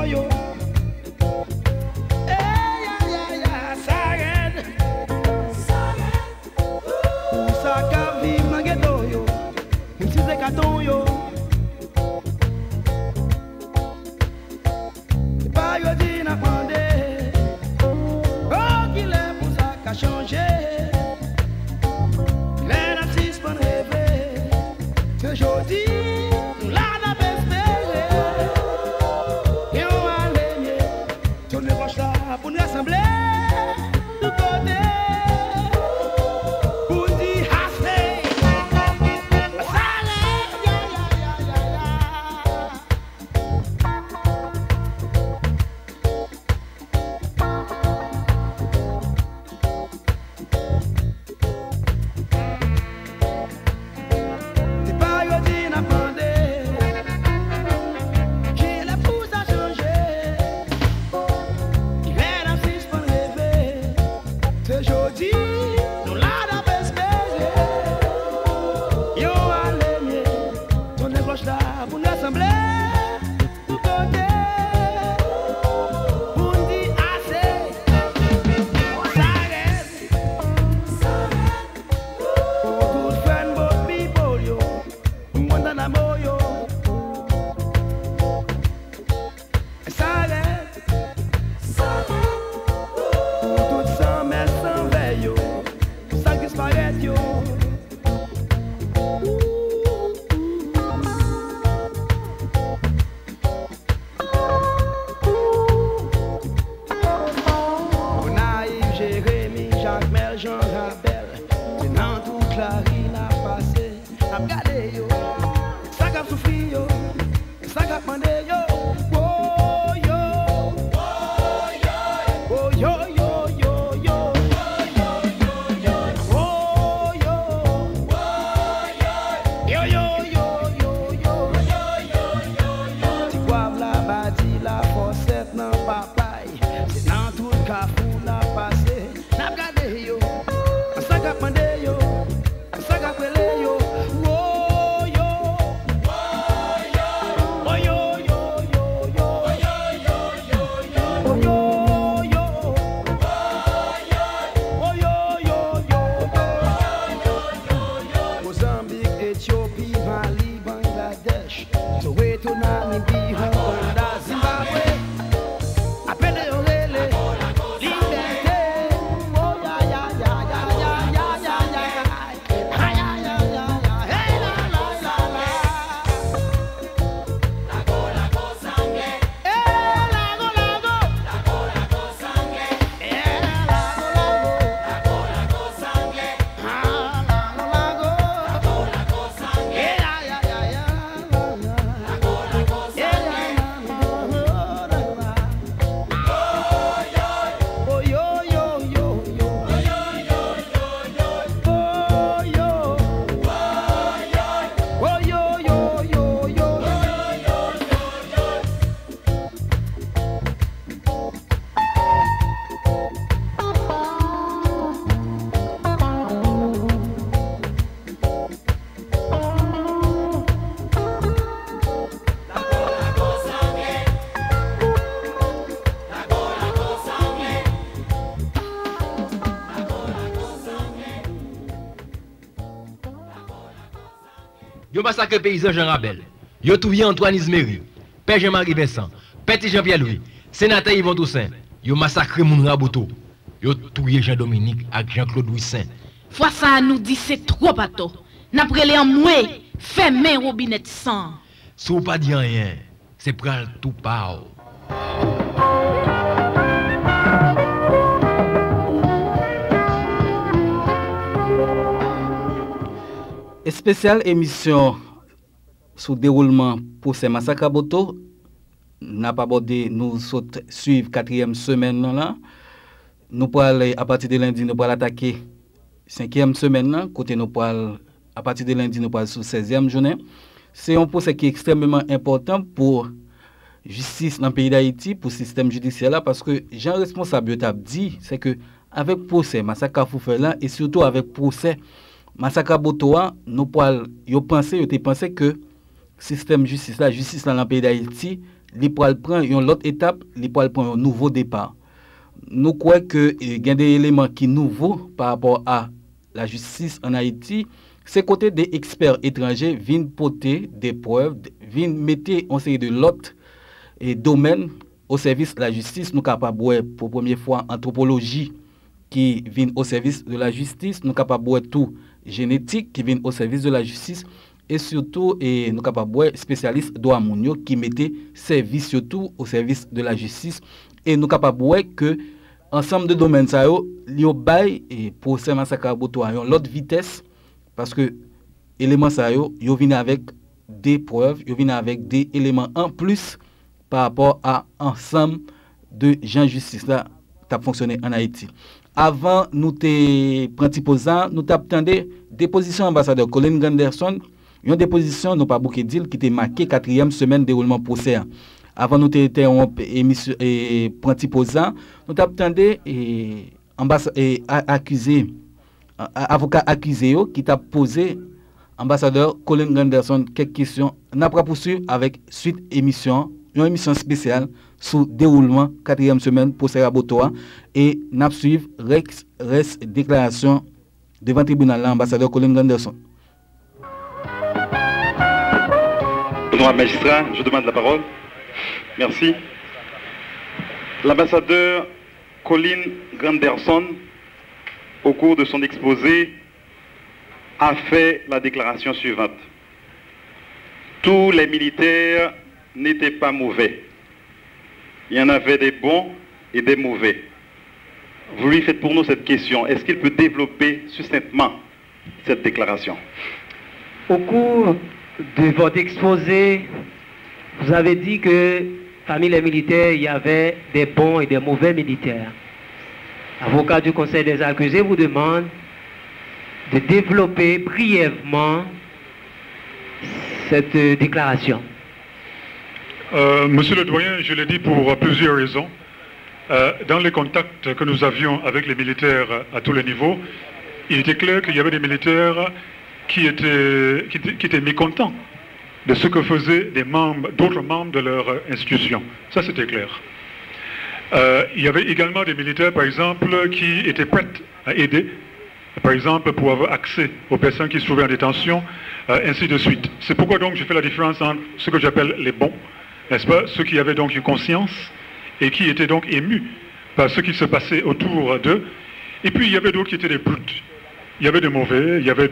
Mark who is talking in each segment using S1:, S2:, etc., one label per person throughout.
S1: yo. Yo. Pas yo dit n'a demandé. Oh qu'il est pour ça qu'a changé. Il est la six pour rêver. Que j'dis nous l'a espéré. Et on va l'aimer. Tout le monde là pour nous rassembler. De côté.
S2: Yo massacre paysan Jean Rabel. Yo touye Antoine Isméry, Père Jean-Marie Vincent, Petit Jean-Pierre Louis, Sénateur Yvon Toussaint. Yo massacre Moun Raboto. Yo touye Jean-Dominique avec Jean-Claude Louis-Saint.
S3: Fois ça nous dit c'est trop bateau. N'a prélé en moins, fait main robinet sang.
S2: Si vous pas dit rien, c'est pral tout pao.
S4: Spéciale émission sur déroulement pour ces massacres à Boto. N'a pas abordé, nous suivre 4e semaine là. Nous pourrons aller à partir de lundi, nous pourrons attaquer 5e semaine là. Côté nous pourrons, à partir de lundi, nous pourrons sur 16e journée. C'est un procès qui est extrêmement important pour justice dans le pays d'Haïti, pour le système judiciaire là, parce que Jean responsable t'a dit, c'est que avec procès massacre à Foufela et surtout avec procès massacre à Botoa, nous pourrons penser que le système justice là dans le pays d'Haïti il pourra prendre une autre étape, il pourra prendre un nouveau départ. Nous croyons que il y a des éléments qui sont nouveaux par rapport à la justice en Haïti. C'est côté des experts étrangers viennent porter des preuves, viennent mettre en série de l'autre domaines au service de la justice. Nous sommes capables pour la première fois anthropologie qui vient au service de la justice. Nous sommes capables de tout génétique qui vient au service de la justice. Et surtout, nous sommes capables de spécialistes droit mondiaux qui mettaient service surtout au service de la justice. Et nous sommes capables de que ensemble de domaines, ça y a pour ce massacre à Boto à l'autre vitesse. Parce que éléments ça yo viennent avec des preuves, yo viennent avec des éléments en plus par rapport à ensemble de gens justice là qui a fonctionné en Haïti. Avant nous te prendre nous t'attendait déposition ambassadeur Colin Ganderson, une déposition non pas beaucoup deal qui était marqué 4e semaine déroulement procès. Avant nous te émission et prendre nous t'attendait accusé avocat accusé qui t'a posé ambassadeur Colin Ganderson quelques questions. On a poursuivi avec suite émission, une émission spéciale sur déroulement 4e semaine pour Serra Botoa et n'a suivi reste déclaration devant le tribunal l'ambassadeur Colin Ganderson.
S5: Honorable magistrat, je demande la parole. Merci. L'ambassadeur Colin Ganderson, au cours de son exposé, a fait la déclaration suivante. Tous les militaires n'étaient pas mauvais. Il y en avait des bons et des mauvais. Vous lui faites pour nous cette question. Est-ce qu'il peut développer succinctement cette déclaration?
S6: Au cours de votre exposé, vous avez dit que parmi les militaires, il y avait des bons et des mauvais militaires. L'avocat du Conseil des accusés vous demande de développer brièvement cette déclaration.
S7: Monsieur le doyen, je l'ai dit pour plusieurs raisons. Dans les contacts que nous avions avec les militaires à tous les niveaux, il était clair qu'il y avait des militaires qui étaient mécontents de ce que faisaient d'autres membres de leur institution. Ça, c'était clair. Il y avait également des militaires, par exemple, qui étaient prêts à aider, par exemple, pour avoir accès aux personnes qui se trouvaient en détention, ainsi de suite. C'est pourquoi donc je fais la différence entre ce que j'appelle les bons, n'est-ce pas, ceux qui avaient donc une conscience et qui étaient donc émus par ce qui se passait autour d'eux. Et puis il y avait d'autres qui étaient des brutes. Il y avait des mauvais, il y avait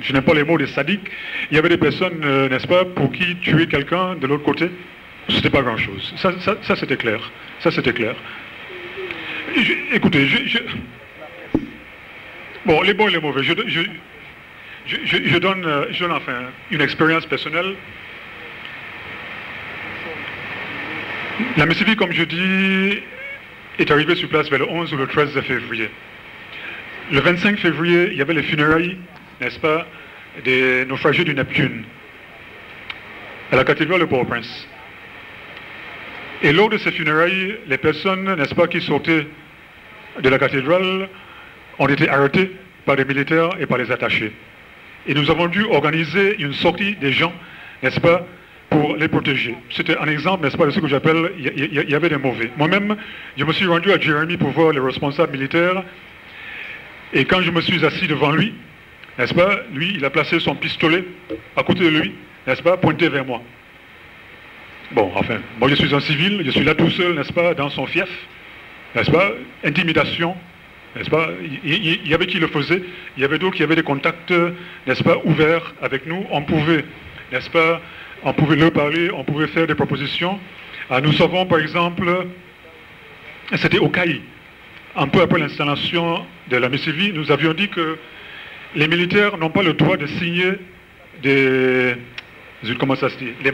S7: je n'aime pas les mots, des sadiques. Il y avait des personnes, n'est-ce pas, pour qui tuer quelqu'un de l'autre côté, c'était pas grand-chose. Ça c'était clair. Ça c'était clair. Écoutez, bon, les bons et les mauvais, je donne enfin une expérience personnelle. La Mississippi, comme je dis, est arrivée sur place vers le 11 ou le 13 février. Le 25 février, il y avait les funérailles, n'est-ce pas, des naufragés du Neptune, à la cathédrale de Port-au-Prince. Et lors de ces funérailles, les personnes, n'est-ce pas, qui sortaient de la cathédrale ont été arrêtées par les militaires et par les attachés. Et nous avons dû organiser une sortie des gens, n'est-ce pas, pour les protéger. C'était un exemple, n'est-ce pas, de ce que j'appelle, il y avait des mauvais. Moi-même, je me suis rendu à Jérémie pour voir les responsables militaires, et quand je me suis assis devant lui, n'est-ce pas, lui, il a placé son pistolet à côté de lui, n'est-ce pas, pointé vers moi. Bon, enfin, moi je suis un civil, je suis là tout seul, n'est-ce pas, dans son fief, n'est-ce pas, intimidation, n'est-ce pas, il y avait qui le faisait, il y avait d'autres qui avaient des contacts, n'est-ce pas, ouverts avec nous, on pouvait, n'est-ce pas, on pouvait leur parler, on pouvait faire des propositions. Nous savons par exemple, c'était au Caï, un peu après l'installation de la MCV, nous avions dit que les militaires n'ont pas le droit de signer des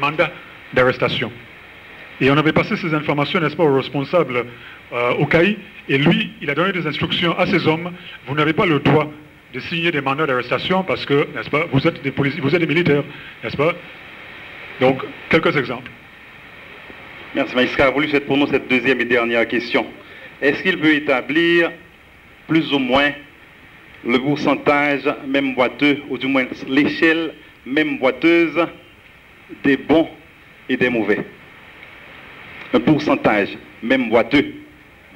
S7: mandats d'arrestation. Et on avait passé ces informations, n'est-ce pas, au responsable au Caï, et lui, il a donné des instructions à ses hommes, vous n'avez pas le droit de signer des mandats d'arrestation parce que, n'est-ce pas, vous êtes des policiers, vous êtes des militaires, n'est-ce pas? Donc, quelques exemples.
S5: Merci, magistrat. Vous lui faites pour nous cette deuxième et dernière question. Est-ce qu'il peut établir plus ou moins le pourcentage même boiteux, ou du moins l'échelle même boiteuse des bons et des mauvais. Un pourcentage, même boiteux,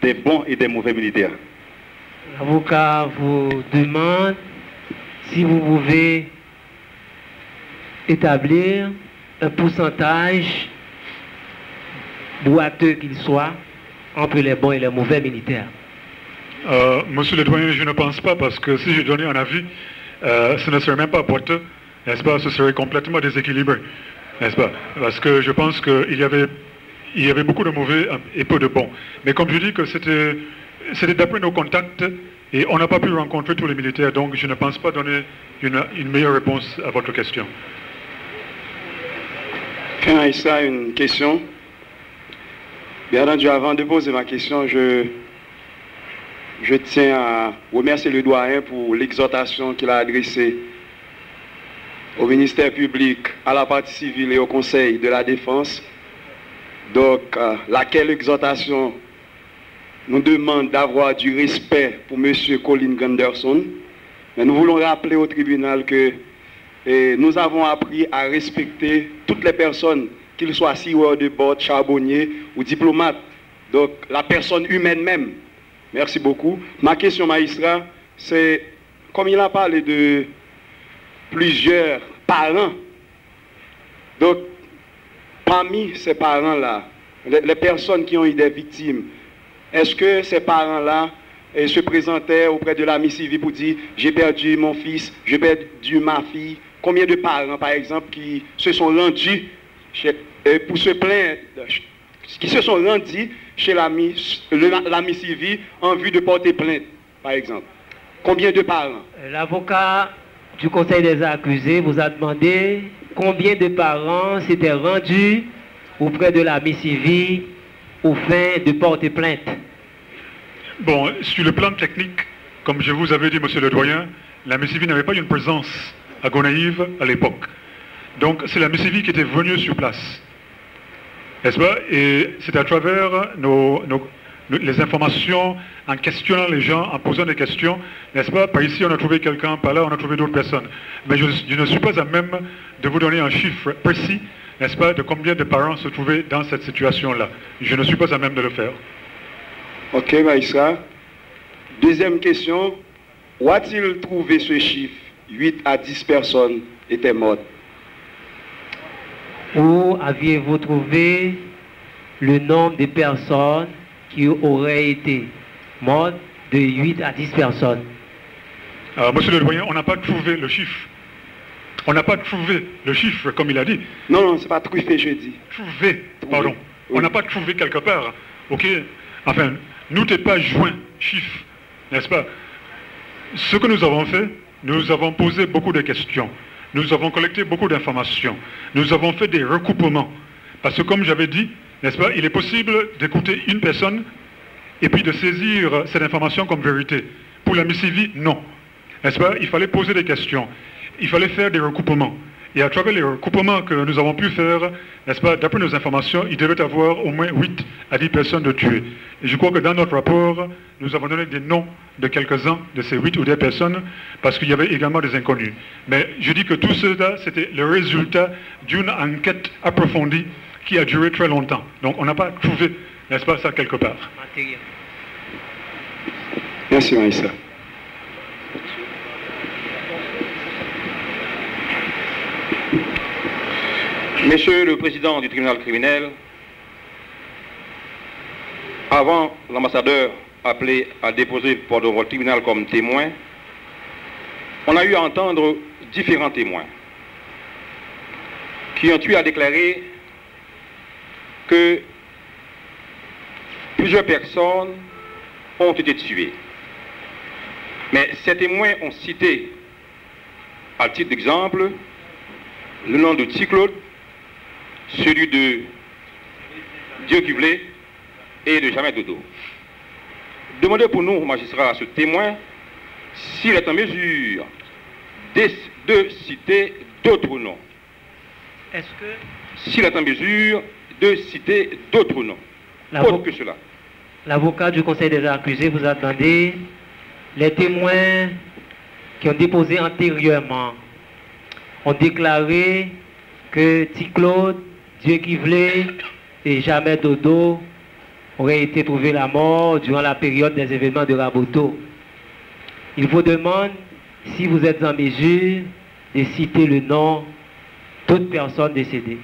S5: des bons et des mauvais militaires.
S6: L'avocat vous demande si vous pouvez établir un pourcentage boiteux qu'il soit entre les bons et les mauvais militaires.
S7: Monsieur le doyen, je ne pense pas, parce que si je donnais un avis, ce ne serait même pas boiteux, n'est-ce pas, ce serait complètement déséquilibré, n'est-ce pas, parce que je pense qu'il y avait beaucoup de mauvais et peu de bons. Mais comme je dis que c'était d'après nos contacts, et on n'a pas pu rencontrer tous les militaires, donc je ne pense pas donner une meilleure réponse à votre question.
S8: Frère Issa, une question. Bien entendu, avant de poser ma question, je tiens à remercier le doyen pour l'exhortation qu'il a adressée au ministère public, à la partie civile et au Conseil de la Défense. Donc, laquelle exhortation nous demande d'avoir du respect pour M. Colin Gunderson. Mais nous voulons rappeler au tribunal que nous avons appris à respecter toutes les personnes, qu'ils soient scieurs de bord, charbonniers ou diplomates. Donc, la personne humaine même. Merci beaucoup. Ma question, magistrat, c'est, comme il a parlé de plusieurs parents, donc, parmi ces parents-là, les personnes qui ont eu des victimes, est-ce que ces parents-là se présentaient auprès de la MICIVI pour dire « j'ai perdu mon fils, j'ai perdu ma fille ». Combien de parents, par exemple, qui se sont rendus pour se plaindre, qui se sont rendus chez la MICIVI en vue de porter plainte, par exemple? Combien de parents?
S6: L'avocat du Conseil des accusés vous a demandé combien de parents s'étaient rendus auprès de la MICIVI au fin de porter plainte.
S7: Bon, sur le plan technique, comme je vous avais dit, monsieur le doyen, la MICIVI n'avait pas une présence à Gonaïves à l'époque. Donc c'est la MICIVI qui était venue sur place. N'est-ce pas? Et c'est à travers les informations, en questionnant les gens, en posant des questions, n'est-ce pas? Par ici on a trouvé quelqu'un, par là on a trouvé d'autres personnes. Mais je ne suis pas à même de vous donner un chiffre précis, n'est-ce pas, de combien de parents se trouvaient dans cette situation-là. Je ne suis pas à même de le faire.
S8: Ok, Maïssa. Deuxième question. Où a-t-il trouvé ce chiffre? 8 à 10 personnes étaient mortes.
S6: Où aviez-vous trouvé le nombre de personnes qui auraient été mortes de 8 à 10 personnes?
S7: Monsieur le doyen, on n'a pas trouvé le chiffre. On n'a pas trouvé le chiffre, comme il a dit.
S8: Non, non, c'est pas truffé, je dis.
S7: Trouvé, pardon. Oui. On n'a pas trouvé quelque part. Ok? Enfin, nous t'es pas joint chiffre, n'est-ce pas? Ce que nous avons fait, nous avons posé beaucoup de questions. Nous avons collecté beaucoup d'informations. Nous avons fait des recoupements. Parce que comme j'avais dit, n'est-ce pas, il est possible d'écouter une personne et puis de saisir cette information comme vérité. Pour la MICIVI, non. N'est-ce pas? Il fallait poser des questions. Il fallait faire des recoupements. Et à travers les recoupements que nous avons pu faire, n'est-ce pas, d'après nos informations, il devait avoir au moins 8 à 10 personnes de tuées. Et je crois que dans notre rapport, nous avons donné des noms de quelques-uns de ces 8 ou 10 personnes, parce qu'il y avait également des inconnus. Mais je dis que tout cela, c'était le résultat d'une enquête approfondie qui a duré très longtemps. Donc on n'a pas trouvé, n'est-ce pas, ça quelque part.
S8: Merci, Maïssa.
S9: Monsieur le Président du tribunal criminel, avant l'ambassadeur appelé à déposer pour devant le tribunal comme témoin, on a eu à entendre différents témoins qui ont eu à déclarer que plusieurs personnes ont été tuées. Mais ces témoins ont cité, à titre d'exemple, le nom de Ticlaude, celui de Dieu Cublé et de Jamais Dodo. Demandez pour nous, magistrats, à ce témoin, s'il est en mesure de citer d'autres noms.
S6: Est-ce que...
S9: S'il est en mesure de citer d'autres noms, autre que cela.
S6: L'avocat du Conseil des accusés vous a demandé les témoins qui ont déposé antérieurement ont déclaré que Ticlaude Dieu qui voulait et jamais Dodo aurait été trouvé la mort durant la période des événements de Raboto. Il vous demande si vous êtes en mesure de citer le nom d'autres personnes décédées.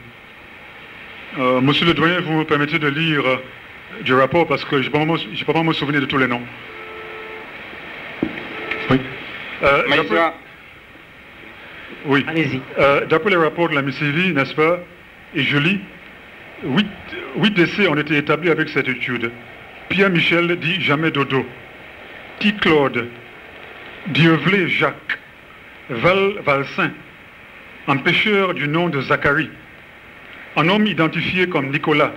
S7: Monsieur le doyen, vous me permettez de lire du rapport parce que je ne peux pas me souvenir de tous les noms. Oui. Oui.
S6: Allez-y.
S7: D'après le rapport de la MICV, n'est-ce pas, et je lis, 8 décès ont été établis avec certitude. Pierre-Michel dit jamais Dodo. Tite Claude, Dieuvlé Jacques, Valsin, un pêcheur du nom de Zacharie, un homme identifié comme Nicolas,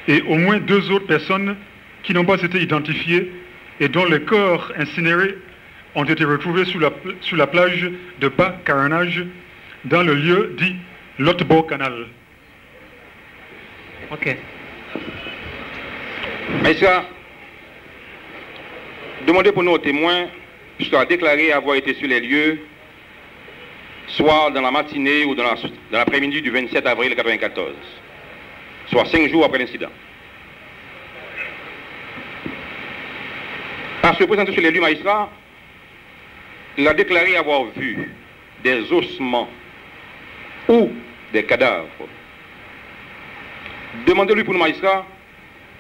S7: et au moins 2 autres personnes qui n'ont pas été identifiées et dont les corps incinérés ont été retrouvés sur la plage de Bas-Carenage, dans le lieu dit Lotbo-Canal.
S6: Ok.
S9: Messieurs, demandez pour nos témoins, puisqu'on a déclaré avoir été sur les lieux, soit dans la matinée ou dans l'après-midi du 27 avril 1994, soit 5 jours après l'incident. Par se présenter sur les lieux magistrats, il a déclaré avoir vu des ossements ou des cadavres. Demandez-lui pour le magistrat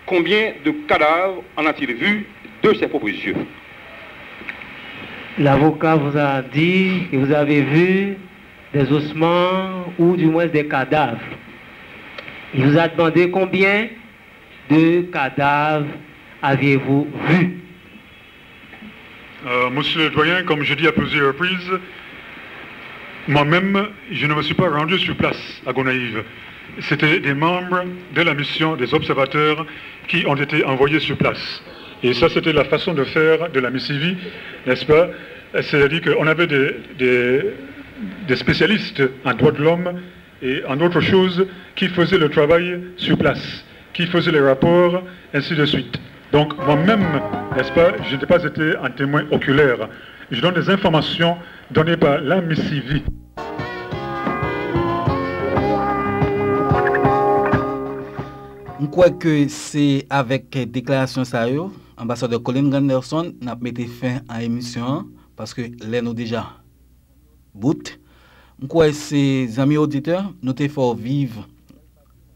S9: combien de cadavres en a-t-il vu de ses propres yeux.
S6: L'avocat vous a dit que vous avez vu des ossements ou du moins des cadavres. Il vous a demandé combien de cadavres aviez-vous vu.
S7: Monsieur le doyen, comme je dis à plusieurs reprises, moi-même, je ne me suis pas rendu sur place à Gonaïves. C'était des membres de la mission des observateurs qui ont été envoyés sur place. Et ça, c'était la façon de faire de la MICV, n'est-ce pas? C'est-à-dire qu'on avait des spécialistes en droits de l'homme et en autres choses qui faisaient le travail sur place, qui faisaient les rapports, ainsi de suite. Donc moi-même, n'est-ce pas, je n'ai pas été un témoin oculaire. Je donne des informations données par la MICV.
S4: Je crois que c'est avec déclaration ça, ambassadeur Colin Ganderson n'a mis fin à l'émission parce que là nous déjà bout. Je crois que ces amis auditeurs nous te fort vivre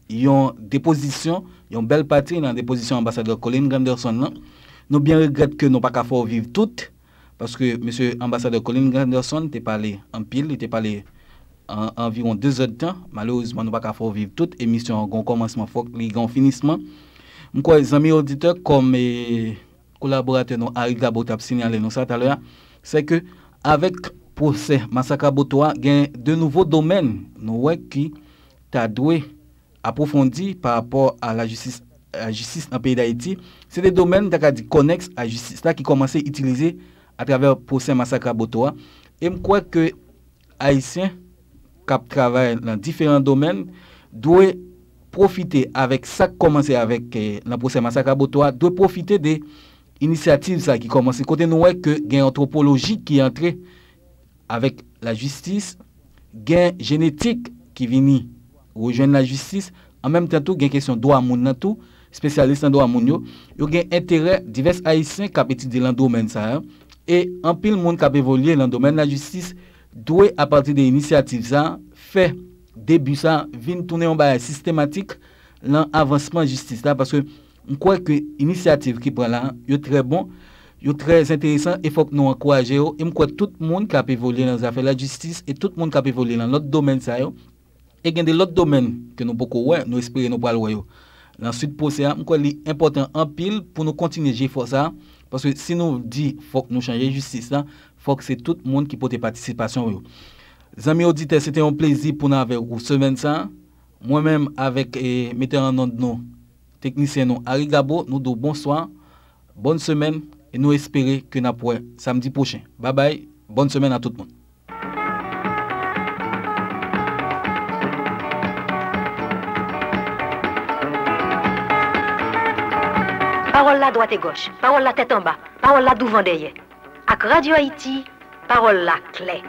S4: une déposition, une belle partie dans la déposition ambassadeur Colin Ganderson. Nous bien regrettons que nous pas qu'à fort vivre toutes parce que monsieur ambassadeur Colin Ganderson t'est parlé en pile, il t'est parlé environ 2 heures de temps. Malheureusement, nous ne pouvons pas faire vivre toute émission en commencement, il y a un finissement. Je crois que les amis auditeurs, comme collaborateurs, nous Gabo t'a signalé nous ça tout à l'heure, c'est que avec procès Massacre Botoa, il y a de nouveaux domaines qui t'a doué approfondir par rapport à la justice dans le pays d'Haïti. C'est des domaines qui connexes à la justice qui commencent à utiliser à travers le procès Massacre Botoa. Et je crois que Haïtiens qui travaillent dans différents domaines doivent profiter avec ça qui commence avec le procès Massacre Botoa, doivent profiter des initiatives qui commencent. Côté nous que il y a une anthropologie qui est entrée avec la justice, il y a une génétique qui vient rejoindre la justice, en même temps il y a une question de droit à moun tout, spécialiste en droit à moun il y a un intérêt divers haïtiens qui étudient dans le domaine ça et en pile monde qui évolué dans le domaine de la justice doit à partir des initiatives ça faire début ça vient tourner en bas systématique l'avancement de justice là parce que on croit que l'initiative qui prend là est très bon, est très intéressant et faut que nous encourager et me crois tout le monde qui a évolué dans les affaires de la justice et tout le monde qui a évolué dans l'autre domaine ça et il y a des autres domaines que nous beaucoup nous espérons nous pas le ensuite pour ça me crois important en pile pour nous continuer à faire ça parce que si nous dit faut que nous changer justice là faut que c'est tout le monde qui peut participation. Les amis auditeurs, c'était un plaisir pour nous avec vous semaine ça. Moi-même avec metteur en nom de nous, technicien nous, Harry Gabo, nous disons bonsoir, bonne semaine et nous espérons que nous pourrons samedi prochain. Bye bye, bonne semaine à tout le monde.
S10: Parole la droite et gauche, parole la tête en bas, parole la devant derrière. Avec Radio Haïti, parole la clé.